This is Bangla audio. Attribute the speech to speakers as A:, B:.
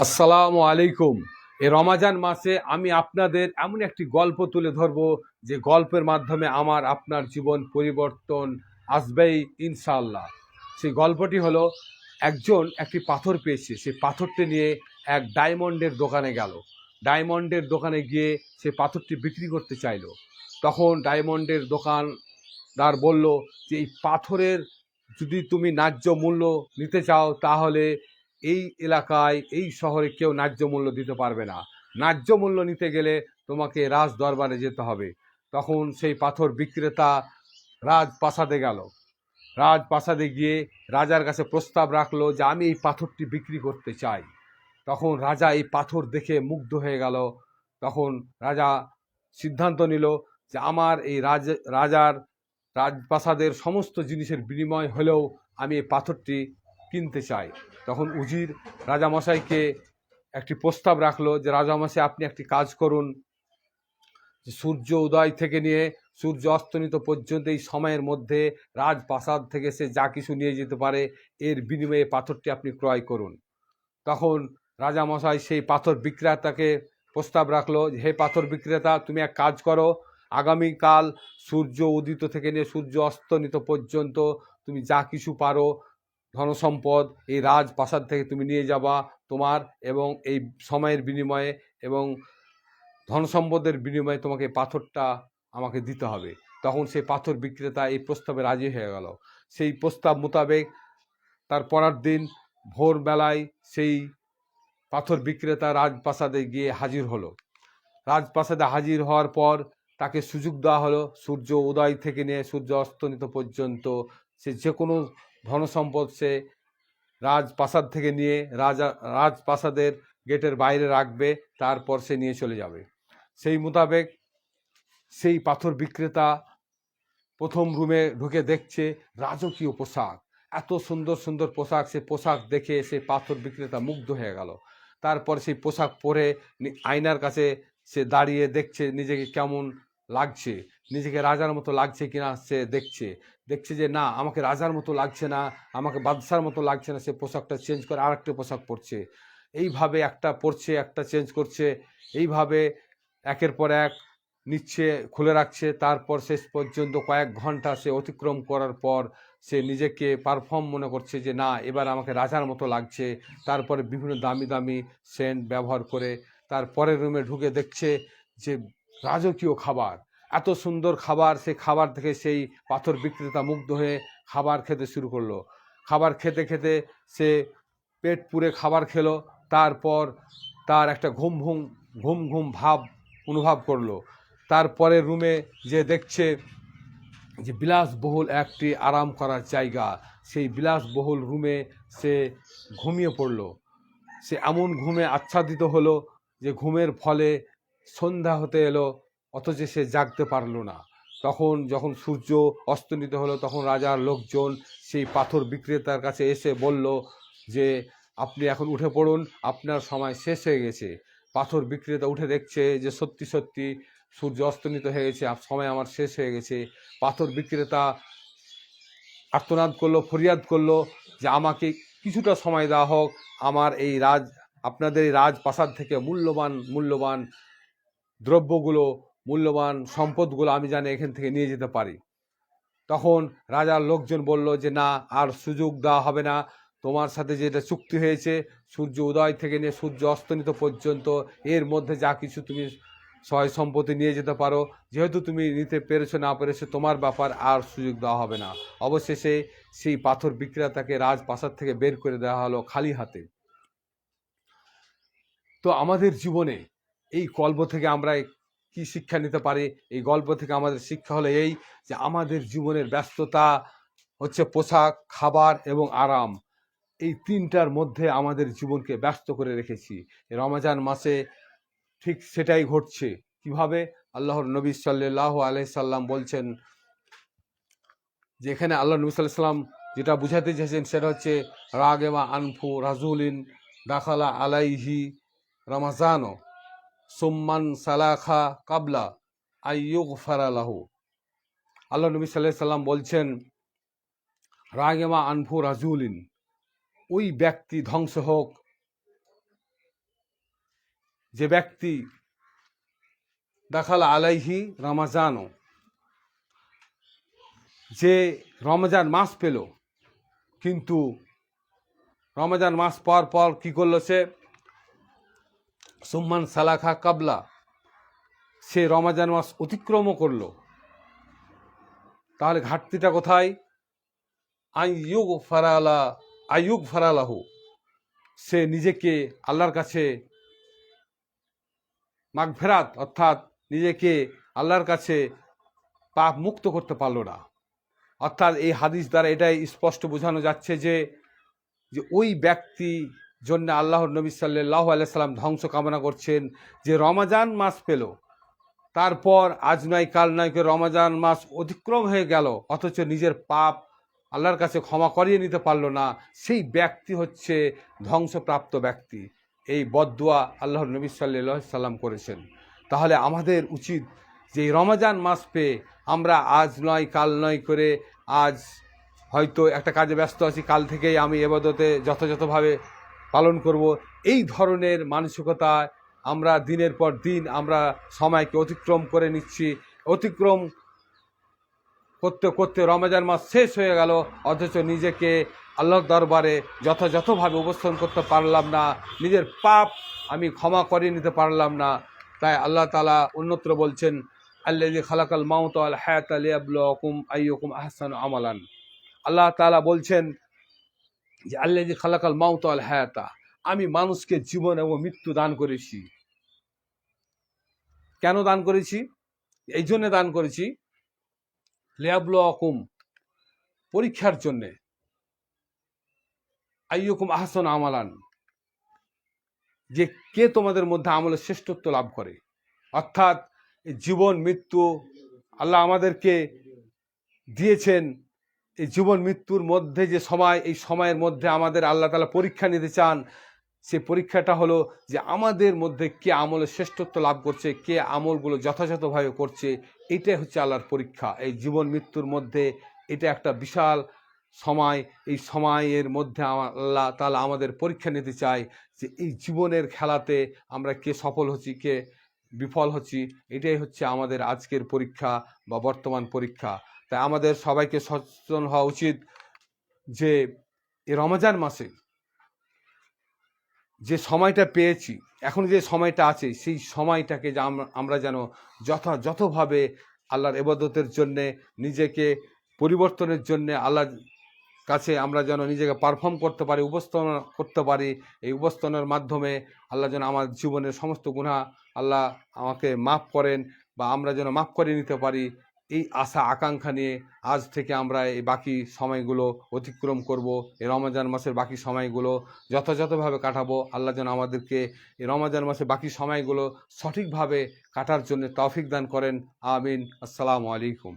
A: আসসালামু আলাইকুম। এই রমাজান মাসে আমি আপনাদের এমন একটি গল্প তুলে ধরব যে গল্পের মাধ্যমে আমার আপনার জীবন পরিবর্তন আসবেই ইনশাআল্লাহ। সেই গল্পটি হলো, একজন একটি পাথর পেয়েছে, সেই পাথরটি নিয়ে এক ডায়মন্ডের দোকানে গেল। ডায়মন্ডের দোকানে গিয়ে সে পাথরটি বিক্রি করতে চাইল। তখন ডায়মন্ডের দোকানদার বলল যে এই পাথরের যদি তুমি ন্যায্য মূল্য নিতে চাও তাহলে এই এলাকায় এই শহরে কেউ ন্যায্য মূল্য দিতে পারবে না। ন্যায্য মূল্য নিতে গেলে তোমাকে রাজ দরবারে যেতে হবে। তখন সেই পাথর বিক্রেতা রাজপ্রাসাদে গেল। রাজপ্রাসাদে গিয়ে রাজার কাছে প্রস্তাব রাখলো যে আমি এই পাথরটি বিক্রি করতে চাই। তখন রাজা এই পাথর দেখে মুগ্ধ হয়ে গেল। তখন রাজা সিদ্ধান্ত নিল যে আমার এই রাজার রাজপ্রাসাদের সমস্ত জিনিসের বিনিময় হলেও আমি এই পাথরটি কিনতে চাই। তখন উজির রাজামশাইকে একটি প্রস্তাব রাখলো যে রাজামশাই, আপনি একটি কাজ করুন, যে সূর্য উদয় থেকে নিয়ে সূর্য অস্তমিত পর্যন্ত এই সময়ের মধ্যে রাজপ্রাসাদ থেকে সে যা কিছু নিয়ে যেতে পারে এর বিনিময়ে পাথরটি আপনি ক্রয় করুন। তখন রাজামশাই সেই পাথর বিক্রেতাকে প্রস্তাব রাখলো, হে পাথর বিক্রেতা, তুমি এক কাজ করো, আগামীকাল সূর্য উদিত থেকে নিয়ে সূর্য অস্তমিত পর্যন্ত তুমি যা কিছু পারো ধনসম্পদ এই রাজপ্রাসাদ থেকে তুমি নিয়ে যাবা তোমার, এবং এই সময়ের বিনিময়ে এবং ধনসম্পদের বিনিময়ে তোমাকে পাথরটা আমাকে দিতে হবে। তখন সেই পাথর বিক্রেতা এই প্রস্তাবে রাজি হয়ে গেল। সেই প্রস্তাব মোতাবেক তার পরের দিন ভোরবেলায় সেই পাথর বিক্রেতা রাজপ্রাসাদে গিয়ে হাজির হলো। রাজপ্রাসাদে হাজির হওয়ার পর তাকে সুযোগ দেওয়া হলো সূর্য উদয় থেকে নিয়ে সূর্য অস্তমিত পর্যন্ত সে যে কোনো ধনসম্পদ সে রাজপ্রাসাদ থেকে নিয়ে রাজপ্রাসাদের গেটের বাইরে রাখবে, তারপর সে নিয়ে চলে যাবে। সেই মোতাবেক সেই পাথর বিক্রেতা প্রথম রুমে ঢুকে দেখছে রাজকীয় পোশাক, এত সুন্দর সুন্দর পোশাক। সে পোশাক দেখে সে পাথর বিক্রেতা মুগ্ধ হয়ে গেল। তারপর সেই পোশাক পরে আয়নার কাছে সে দাঁড়িয়ে দেখছে নিজেকে কেমন লাগছে, নিজেকে রাজার মতো লাগছে কিনা সে দেখছে। দেখছে যে না, আমাকে রাজার মতো লাগছে না, আমাকে বাদশার মতো লাগছে না। সে পোশাকটা চেঞ্জ করে আর একটা পোশাক পরছে। এইভাবে একটা পরছে, একটা চেঞ্জ করছে, এইভাবে একের পর এক নিচ্ছে, খুলে রাখছে। তারপর শেষ পর্যন্ত কয়েক ঘন্টা সে অতিক্রম করার পর সে নিজেকে পারফর্ম মনে করছে যে না, এবার আমাকে রাজার মতো লাগছে। তারপরে বিভিন্ন দামি দামি সেন্ট ব্যবহার করে তার পরের রুমে ঢুকে দেখছে যে রাজকীয় খাবার, এত সুন্দর খাবার। সেই খাবার থেকে সেই পাথর বিক্রেতা মুগ্ধ হয়ে খাবার খেতে শুরু করলো। খাবার খেতে খেতে সে পেট পুরে খাবার খেলো। তারপর তার একটা ঘুম ঘুম ভাব অনুভব করলো। তারপরে রুমে যে দেখছে যে বিলাসবহুল একটি আরাম করার জায়গা। সেই বিলাসবহুল রুমে সে ঘুমিয়ে পড়ল। সে এমন ঘুমে আচ্ছাদিত হলো যে ঘুমের ফলে সন্ধ্যা হতে এলো, অথচ সে জাগতে পারল না। তখন যখন সূর্য অস্তমিত হলো তখন রাজার লোকজন সেই পাথর বিক্রেতার কাছে এসে বলল যে আপনি এখন উঠে পড়ুন, আপনার সময় শেষ হয়ে গেছে। পাথর বিক্রেতা উঠে দেখছে যে সত্যি সত্যি সূর্য অস্তমিত হয়ে গেছে, সময় আমার শেষ হয়ে গেছে। পাথর বিক্রেতা আর্তনাদ করলো, ফরিয়াদ করলো যে আমাকে কিছুটা সময় দেওয়া হোক, আমার এই আপনাদের এই রাজপ্রাসাদ থেকে মূল্যবান দ্রব্যগুলো, মূল্যবান সম্পদগুলো আমি জানি এখান থেকে নিয়ে যেতে পারি। তখন রাজার লোকজন বলল যে না, আর সুযোগ দেওয়া হবে না। তোমার সাথে যেটা চুক্তি হয়েছে সূর্য উদয় থেকে নিয়ে সূর্য অস্তমিত পর্যন্ত, এর মধ্যে যা কিছু তুমি সয় সম্পত্তি নিয়ে যেতে পারো। যেহেতু তুমি নিতে পেরেছো না পেরেছো তোমার ব্যাপার, আর সুযোগ দেওয়া হবে না। অবশেষে সেই পাথর বিক্রেতাকে রাজপ্রাসাদ থেকে বের করে দেওয়া হলো খালি হাতে। তো আমাদের জীবনে এই গল্প থেকে আমরা কি শিক্ষা নিতে পারি? এই গল্প থেকে আমাদের শিক্ষা হলো এই যে আমাদের জীবনের ব্যস্ততা হচ্ছে পোশাক, খাবার এবং আরাম, এই তিনটার মধ্যে আমাদের জীবনকে ব্যস্ত করে রেখেছি। রমজান মাসে ঠিক সেটাই ঘটছে। কিভাবে? আল্লাহর নবী সাল্লাল্লাহু আলাইহি সাল্লাম বলছেন, যেখানে আল্লাহ নবী সাল্লাল্লাহু আলাইহি সাল্লাম যেটা বুঝাতে চেয়েছেন সেটা হচ্ছে রাগেমা আনফু রাজুলিন দাখালা আলাইহি রমাজানো সুম্মান সালাখা কাবলা আইয়ুগফারা লাহু। আল্লাহ নবী সাল্লাল্লাহু আলাইহি সাল্লাম বলছেন, রাগেমা আনফু রাজুলিন, ওই ব্যক্তি ধ্বংস হোক যে ব্যক্তি দাখাল আলাইহি রমাজানও, যে রমজান মাস পেল, কিন্তু রমজান মাস পর পর কী করলো সে, সুম্মান সালাখা কাবলা, সে রমজান মাস অতিক্রমও করলো। তাহলে ঘাটতিটা কোথায়? আইয়ুগ ফারালাহু, সে নিজেকে আল্লাহর কাছে মাগফিরাত অর্থাৎ নিজেকে আল্লাহর কাছে পাপ মুক্ত করতে পারলো না। অর্থাৎ এই হাদিস দ্বারা এটাই স্পষ্ট বোঝানো যাচ্ছে যে ওই ব্যক্তি জন্য আল্লাহর নবী সাল্লাল্লাহু আলাইহি সাল্লাম ধ্বংস কামনা করছেন, যে রমজান মাস পেল, তারপর আজ নয় কাল নয় করে রমজান মাস অতিক্রম হয়ে গেল, অথচ নিজের পাপ আল্লাহর কাছে ক্ষমা করিয়ে নিতে পারলো না। সেই ব্যক্তি হচ্ছে ধ্বংসপ্রাপ্ত ব্যক্তি। এই বদদুয়া আল্লাহর নবী সাল্লাল্লাহু আলাইহি সাল্লাম করেছেন। তাহলে আমাদের উচিত যে রমজান মাস পেয়ে আমরা আজ নয় কাল নয় করে, আজ হয়তো একটা কাজে ব্যস্ত আছি, কাল থেকেই আমি ইবাদতে যথাযথভাবে পালন করব, এই ধরনের মানসিকতায় আমরা দিনের পর দিন আমরা সময়কে অতিক্রম করে নিচ্ছি। অতিক্রম করতে করতে রমজান মাস শেষ হয়ে গেল, অথচ নিজেকে আল্লাহর দরবারে যথাযথভাবে উপস্থাপন করতে পারলাম না, নিজের পাপ আমি ক্ষমা করিয়ে নিতে পারলাম না। তাই আল্লাহ তাআলা অন্যত্র বলছেন, আল্লাযী খালাকাল মাউতা ওয়াল হায়াতা লিয়াবলুয়াকুম আইয়ুকুম আহসানু আমালান। আল্লাহ তাআলা বলছেন যে আল্লাযী খালাকাল মাউতা ওয়াল হায়াতা, আমি মানুষকে জীবন এবং মৃত্যু দান করেছি। কেন দান করেছি? এই জন্য দান করেছি, লিয়াবলুয়াকুম, পরীক্ষার জন্যে, আইয়ুকুম আহসানু আমালান, যে কে তোমাদের মধ্যে আমলের শ্রেষ্ঠত্ব লাভ করে। অর্থাৎ জীবন মৃত্যু আল্লাহ আমাদেরকে দিয়েছেন। এই জীবন মৃত্যুর মধ্যে যে সময়, এই সময়ের মধ্যে আমাদের আল্লাহ তাআলা পরীক্ষা নিতে চান। সেই পরীক্ষাটা হলো যে আমাদের মধ্যে কে আমলের শ্রেষ্ঠত্ব লাভ করছে, কে আমলগুলো যথাযথভাবে করছে, এটাই হচ্ছে আল্লাহর পরীক্ষা। এই জীবন মৃত্যুর মধ্যে এটা একটা বিশাল সময়। এই সময়ের মধ্যে আল্লাহ তাআলা আমাদের পরীক্ষা নিতে চায় যে এই জীবনের খেলাতে আমরা কে সফল হচ্ছি, কে বিফল হচ্ছি। এটাই হচ্ছে আমাদের আজকের পরীক্ষা বা বর্তমান পরীক্ষা। তাই আমাদের সবাইকে সচেতন হওয়া উচিত যে এই রমজান মাসে যে সময়টা পেয়েছি, এখন যে সময়টা আছে, সেই সময়টাকে যে আমরা যেন যথাযথভাবে আল্লাহর ইবাদতের জন্যে, নিজেকে পরিবর্তনের জন্যে আল্লাহর কাছে আমরা যেন নিজেকে পারফর্ম করতে পারি, উপস্থাপনা করতে পারি। এই উপস্থাপনার মাধ্যমে আল্লাহ যেন আমার জীবনের সমস্ত গুনাহ আল্লাহ আমাকে মাফ করেন, বা আমরা যেন মাফ করে নিতে পারি। এই আশা আকাঙ্ক্ষা নিয়ে আজ থেকে আমরা এই বাকি সময়গুলো অতিক্রম করব, এই রমজান মাসের বাকি সময়গুলো যথাযথভাবে কাটাবো। আল্লাহ যেন আমাদেরকে এই রমজান মাসের বাকি সময়গুলো সঠিকভাবে কাটার জন্য তৌফিক দান করেন। আমিন। আসসালামু আলাইকুম।